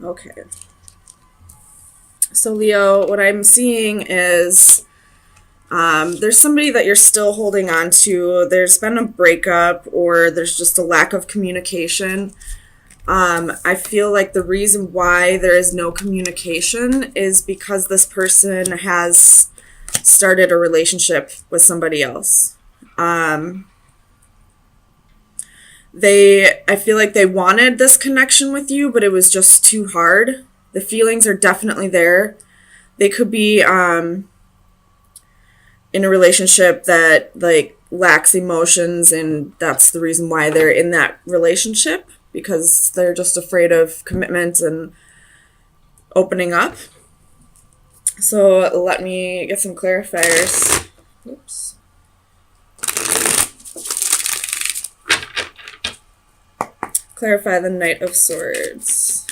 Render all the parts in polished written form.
Okay. So, Leo, what I'm seeing is there's somebody that you're still holding on to. There's been a breakup or there's just a lack of communication. I feel like the reason why there is no communication is because this person has started a relationship with somebody else. I feel like they wanted this connection with you, but it was just too hard. The feelings are definitely there. They could be in a relationship that like lacks emotions, and that's the reason why they're in that relationship, because they're just afraid of commitment and opening up. So let me get some clarifiers. Oops. Clarify the Knight of Swords.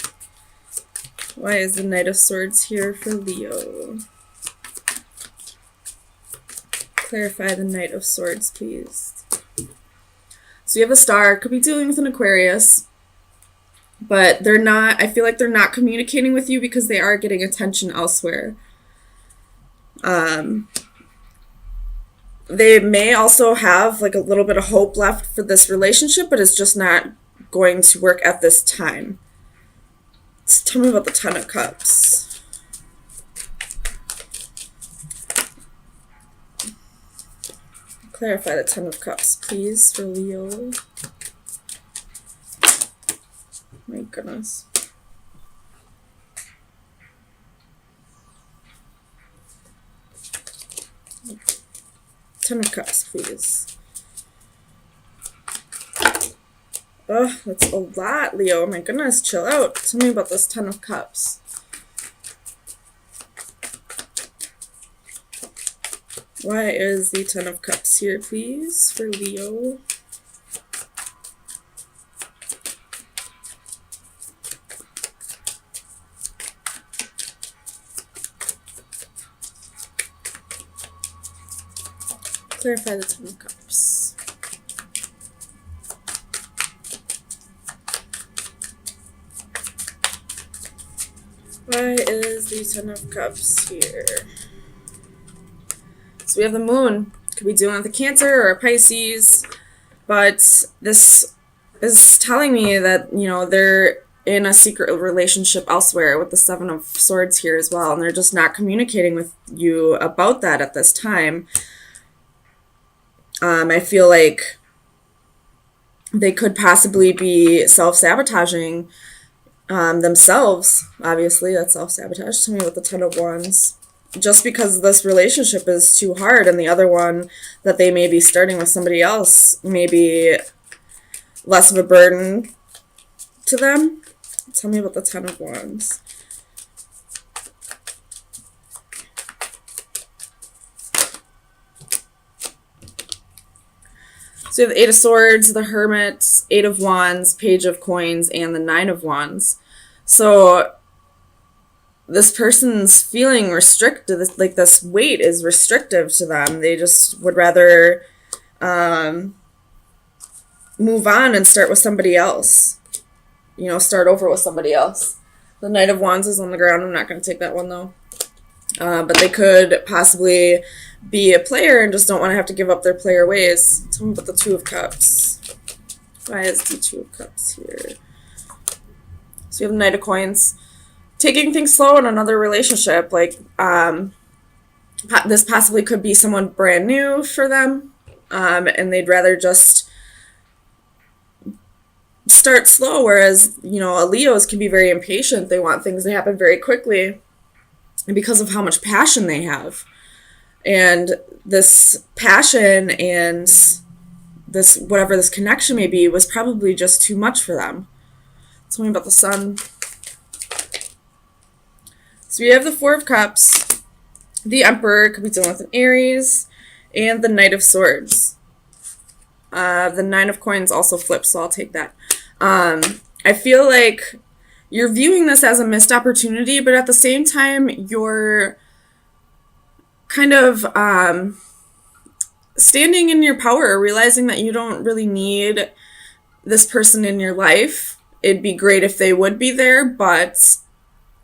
Why is the Knight of Swords here for Leo? Clarify the Knight of Swords, please. So you have a star. Could be dealing with an Aquarius. But they're not, I feel like they're not communicating with you because they are getting attention elsewhere. They may also have like a little bit of hope left for this relationship, but it's just not going to work at this time. So tell me about the Ten of Cups. Clarify the Ten of Cups, please, for Leo. My goodness. Ten of Cups, please. Oh, that's a lot, Leo. My goodness, chill out. Tell me about this Ten of Cups. Why is the Ten of Cups here, please, for Leo? Clarify the Ten of Cups. Why is the Ten of Cups here? So we have the Moon. Could be dealing with a Cancer or a Pisces. But this is telling me that, you know, they're in a secret relationship elsewhere with the Seven of Swords here as well. And they're just not communicating with you about that at this time. I feel like they could possibly be self-sabotaging themselves. Obviously, that's self-sabotage. Tell me about the Ten of Wands. Just because this relationship is too hard, and the other one that they may be starting with somebody else may be less of a burden to them. Tell me about the Ten of Wands. So you have the Eight of Swords, the Hermit, Eight of Wands, Page of Coins, and the Nine of Wands. So this person's feeling restricted, like this weight is restrictive to them. They just would rather move on and start with somebody else. You know, start over with somebody else. The Knight of Wands is on the ground. I'm not going to take that one, though. But they could possibly be a player and just don't want to have to give up their player ways. Tell me about the Two of Cups. Why is the Two of Cups here? So you have the Knight of Coins. Taking things slow in another relationship. Like, this possibly could be someone brand new for them. And they'd rather just start slow. Whereas, you know, Leos can be very impatient. They want things to happen very quickly. And because of how much passion they have. And this passion and this, whatever this connection may be, was probably just too much for them. Tell me about the Sun. So we have the Four of Cups, the Emperor, could be dealing with an Aries, and the Knight of Swords. The Nine of Coins also flips, so I'll take that. I feel like you're viewing this as a missed opportunity, but at the same time, you're kind of standing in your power, realizing that you don't really need this person in your life, it'd be great if they would be there, but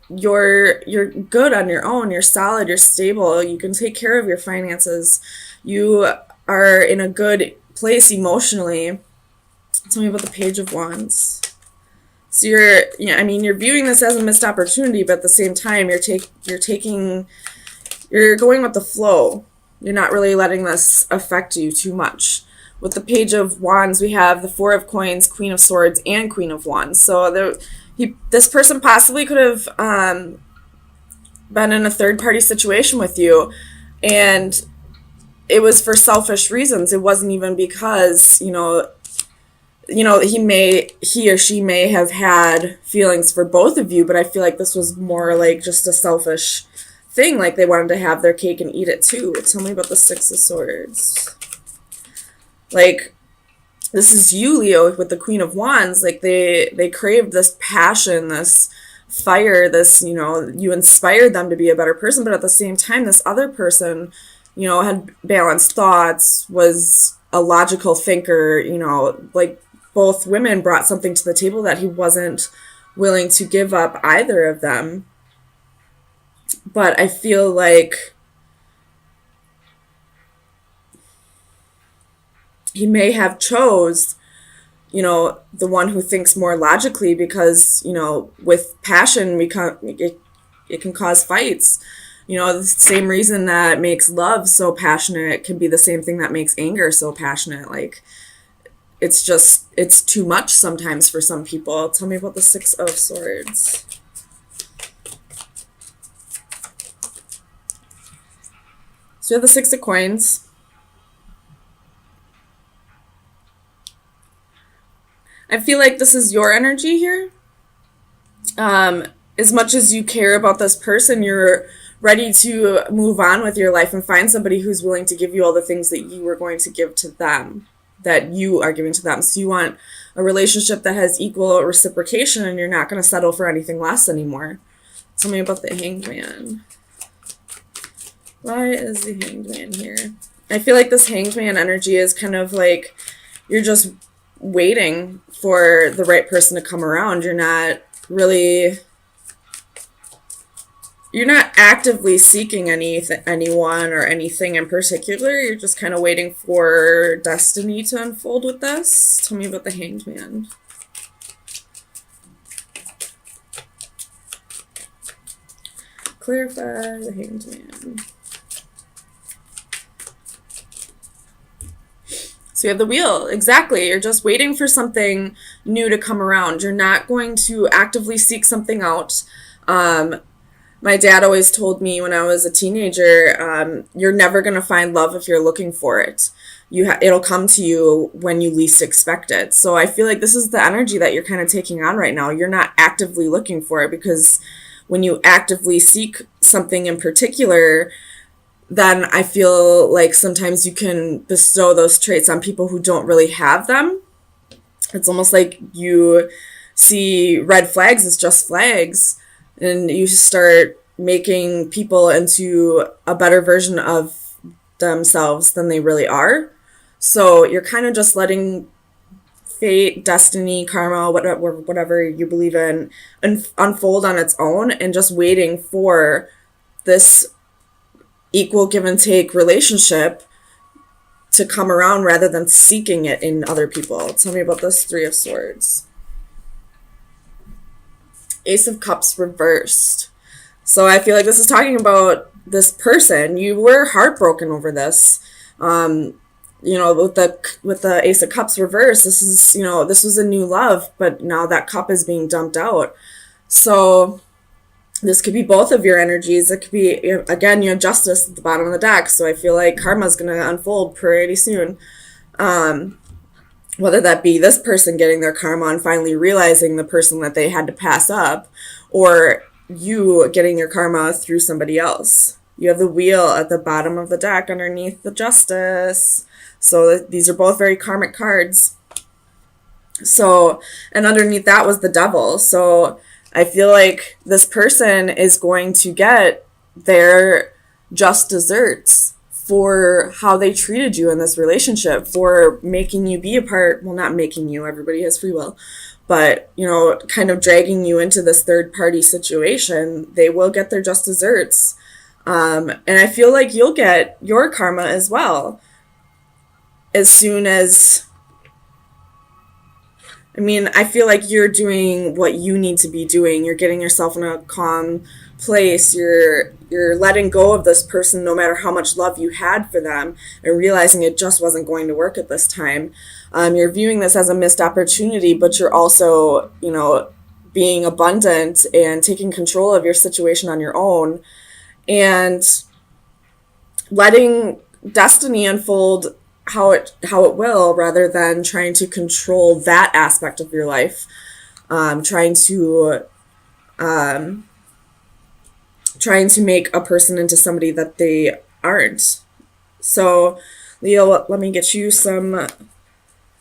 you're good on your own. You're solid, you're stable, you can take care of your finances. You are in a good place emotionally. Tell me about the Page of Wands. So you're viewing this as a missed opportunity, but at the same time, you're going with the flow. You're not really letting this affect you too much. With the Page of Wands, we have the Four of Coins, Queen of Swords, and Queen of Wands. So this person possibly could have been in a third-party situation with you, and it was for selfish reasons. It wasn't even because, he or she may have had feelings for both of you, but I feel like this was more like just a selfish thing, like they wanted to have their cake and eat it too. Tell me about the Six of Swords. Like, this is you, Leo, with the Queen of Wands. Like, they crave this passion, this fire, this, you inspired them to be a better person, but at the same time, this other person, had balanced thoughts, was a logical thinker, like, both women brought something to the table that he wasn't willing to give up, either of them. But I feel like he may have chose, the one who thinks more logically, because, with passion, it can cause fights. The same reason that makes love so passionate can be the same thing that makes anger so passionate. Like, it's too much sometimes for some people. Tell me about the Six of Swords. So we have the Six of Coins. I feel like this is your energy here. As much as you care about this person, you're ready to move on with your life and find somebody who's willing to give you all the things that you were going to give to them, that you are giving to them. So you want a relationship that has equal reciprocation, and you're not going to settle for anything less anymore. Tell me about the Hanged Man. Why is the Hanged Man here? I feel like this Hanged Man energy is kind of like you're just waiting for the right person to come around. You're not actively seeking anyone or anything in particular. You're just kind of waiting for destiny to unfold with this. Tell me about the Hanged Man. Clarify the Hanged Man. So you have the Wheel. Exactly. You're just waiting for something new to come around. You're not going to actively seek something out. My dad always told me when I was a teenager, you're never going to find love if you're looking for it. It'll come to you when you least expect it. So I feel like this is the energy that you're kind of taking on right now. You're not actively looking for it, because when you actively seek something in particular, then I feel like sometimes you can bestow those traits on people who don't really have them. It's almost like you see red flags as just flags, and you start making people into a better version of themselves than they really are. So you're kind of just letting fate, destiny, karma, whatever you believe in, unfold on its own, and just waiting for this equal give and take relationship to come around rather than seeking it in other people. Tell me about this Three of Swords. Ace of Cups reversed. So I feel like this is talking about this person. You were heartbroken over this. With the Ace of Cups reversed, this was a new love, but now that cup is being dumped out. So this could be both of your energies. It could be, again, you have Justice at the bottom of the deck, so I feel like karma's going to unfold pretty soon. Whether that be this person getting their karma and finally realizing the person that they had to pass up, or you getting your karma through somebody else. You have the Wheel at the bottom of the deck underneath the Justice. So these are both very karmic cards. So, and underneath that was the Devil. So I feel like this person is going to get their just desserts for how they treated you in this relationship, for making you be a part, well, not making you, everybody has free will, but, you know, kind of dragging you into this third party situation, they will get their just desserts. And I feel like you'll get your karma as well. As soon as, I mean, I feel like you're doing what you need to be doing. You're getting yourself in a calm place. You're letting go of this person no matter how much love you had for them, and realizing it just wasn't going to work at this time. You're viewing this as a missed opportunity, but you're also, you know, being abundant and taking control of your situation on your own, and letting destiny unfold how it will, rather than trying to control that aspect of your life, trying to make a person into somebody that they aren't. So, Leo, let me get you some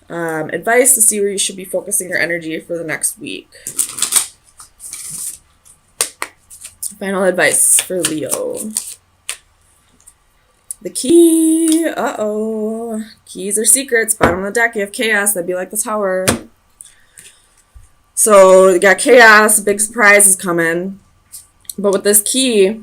advice to see where you should be focusing your energy for the next week. Final advice for Leo. The key. Uh-oh. Keys are secrets. Bottom of the deck, you have chaos. That'd be like the Tower. So you got chaos. Big surprise is coming. But with this key,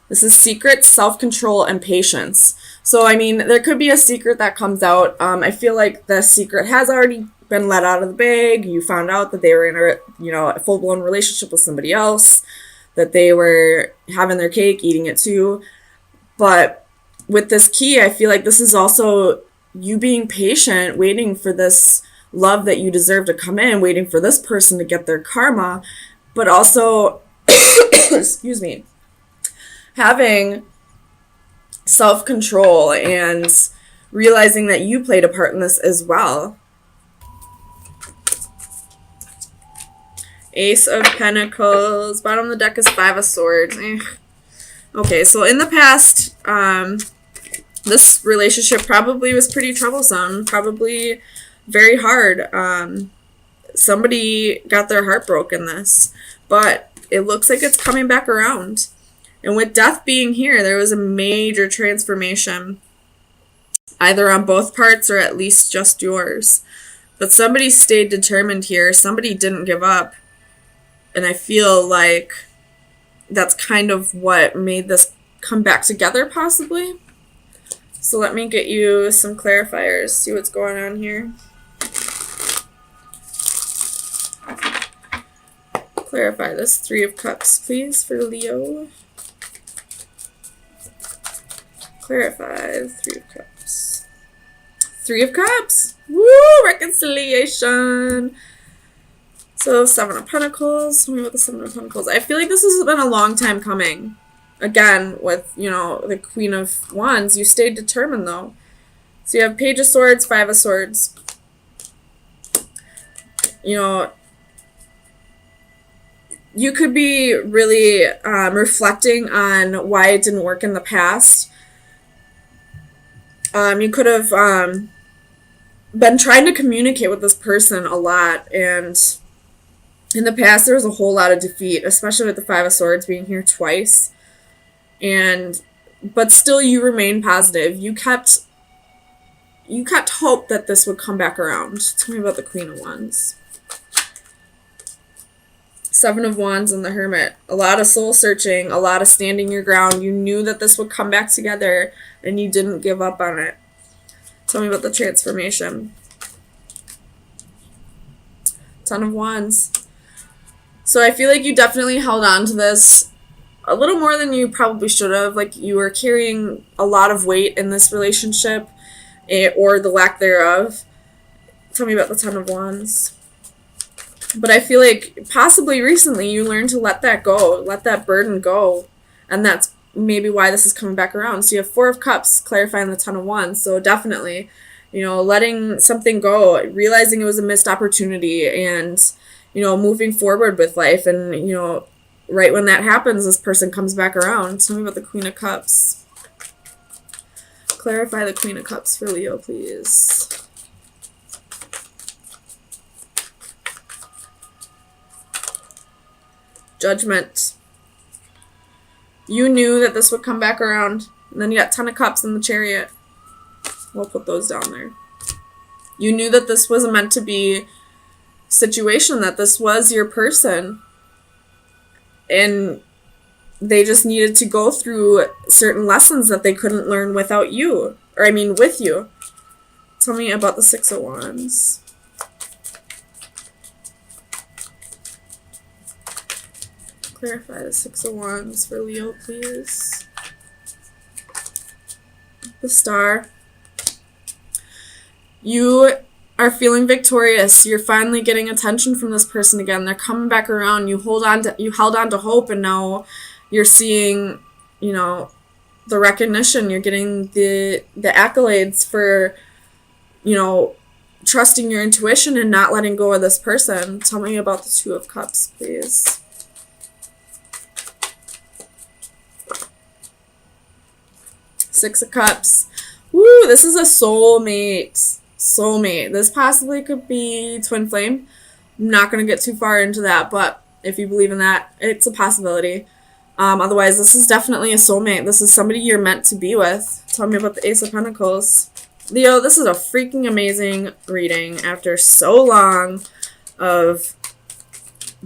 this is secret, self-control, and patience. So, I mean, there could be a secret that comes out. I feel like the secret has already been let out of the bag. You found out that they were in a full-blown relationship with somebody else, that they were having their cake, eating it too. But with this key, I feel like this is also you being patient, waiting for this love that you deserve to come in, waiting for this person to get their karma, but also, excuse me, having self-control and realizing that you played a part in this as well. Ace of Pentacles. Bottom of the deck is Five of Swords. Okay, so in the past, this relationship probably was pretty troublesome, probably very hard. Somebody got their heart broken this, but it looks like it's coming back around. And with death being here, there was a major transformation, either on both parts or at least just yours. But somebody stayed determined here. Somebody didn't give up. And I feel like that's kind of what made this come back together, possibly. So let me get you some clarifiers, see what's going on here. Clarify this Three of Cups, please, for Leo. Clarify the Three of Cups. Three of Cups! Woo! Reconciliation! So, Seven of Pentacles. Tell me about the Seven of Pentacles. I feel like this has been a long time coming. Again, with, you know, the Queen of Wands, you stayed determined, though. So you have Page of Swords, Five of Swords. You know, you could be really reflecting on why it didn't work in the past. You could have been trying to communicate with this person a lot, and in the past there was a whole lot of defeat, especially with the Five of Swords being here twice. But still you remain positive. You kept hope that this would come back around. Tell me about the Queen of Wands. Seven of Wands and the Hermit. A lot of soul searching, a lot of standing your ground. You knew that this would come back together and you didn't give up on it. Tell me about the transformation. Ten of Wands. So I feel like you definitely held on to this a little more than you probably should have. Like you were carrying a lot of weight in this relationship, or the lack thereof. Tell me about the Ten of Wands. But I feel like possibly recently you learned to let that go, let that burden go. And that's maybe why this is coming back around. So you have Four of Cups clarifying the Ten of Wands. So definitely, you know, letting something go, realizing it was a missed opportunity, and, you know, moving forward with life. And, you know, right when that happens, this person comes back around. Tell me about the Queen of Cups. Clarify the Queen of Cups for Leo, please. Judgment. You knew that this would come back around. And then you got Ten of Cups in the Chariot. We'll put those down there. You knew that this was meant to be. situation, that this was your person, and they just needed to go through certain lessons that they couldn't learn without you, or I mean with you. Tell me about the Six of Wands. Clarify the Six of Wands for Leo, please. The Star. You are feeling victorious. You're finally getting attention from this person again. They're coming back around. You held on to hope, and now you're seeing, you know, the recognition. You're getting the accolades for, you know, trusting your intuition and not letting go of this person. Tell me about the Two of Cups, please. Six of Cups. Woo, this is a soulmate. Soulmate. This possibly could be twin flame. I'm not going to get too far into that, but if you believe in that, it's a possibility. Otherwise, this is definitely a soulmate. This is somebody you're meant to be with. Tell me about the Ace of Pentacles. Leo, this is a freaking amazing reading after so long of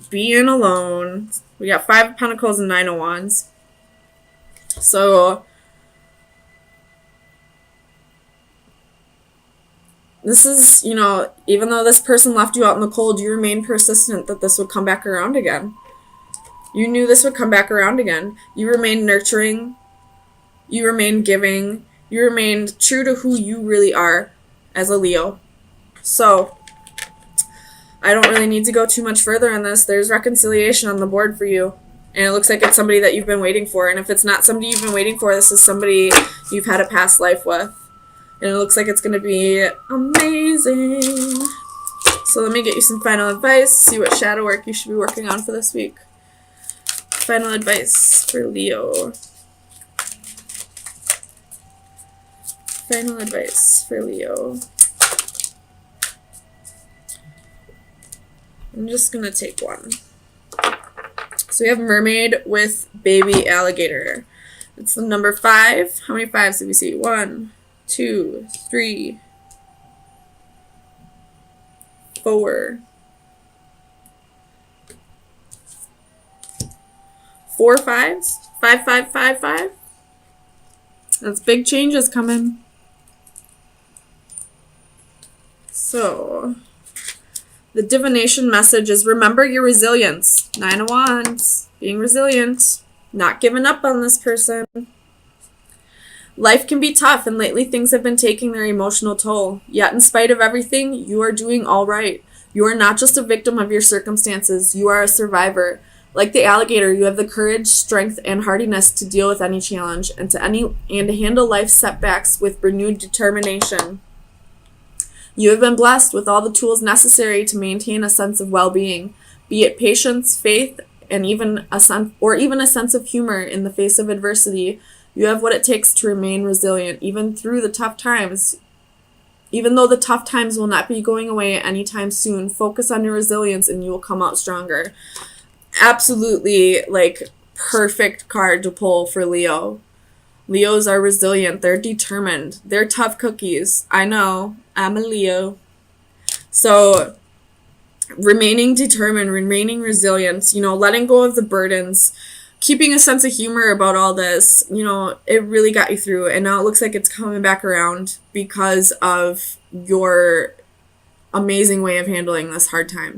being alone. We got Five of Pentacles and Nine of Wands. So this is, you know, even though this person left you out in the cold, you remained persistent that this would come back around again. You knew this would come back around again. You remained nurturing. You remained giving. You remained true to who you really are as a Leo. So I don't really need to go too much further on this. There's reconciliation on the board for you. And it looks like it's somebody that you've been waiting for. And if it's not somebody you've been waiting for, this is somebody you've had a past life with. And it looks like it's going to be amazing. So let me get you some final advice. See what shadow work you should be working on for this week. Final advice for Leo. Final advice for Leo. I'm just going to take one. So we have mermaid with baby alligator. It's the number 5. How many 5s do we see? 1, 2, 3, 4. 4 5s? 5, 5, 5, 5? That's big changes coming. So, the divination message is remember your resilience. 9 of Wands. Being resilient. Not giving up on this person. Life can be tough, and lately things have been taking their emotional toll. Yet, in spite of everything, you are doing all right. You are not just a victim of your circumstances. You are a survivor. Like the alligator, you have the courage, strength, and hardiness to deal with any challenge and to handle life's setbacks with renewed determination. You have been blessed with all the tools necessary to maintain a sense of well-being, be it patience, faith, and even a sense of humor in the face of adversity. You have what it takes to remain resilient, even through the tough times. Even though the tough times will not be going away anytime soon, focus on your resilience and you will come out stronger. Absolutely, like, perfect card to pull for Leo. Leos are resilient. They're determined. They're tough cookies. I know. I'm a Leo. So, remaining determined, remaining resilient, you know, letting go of the burdens, keeping a sense of humor about all this, you know, it really got you through. And now it looks like it's coming back around because of your amazing way of handling this hard time.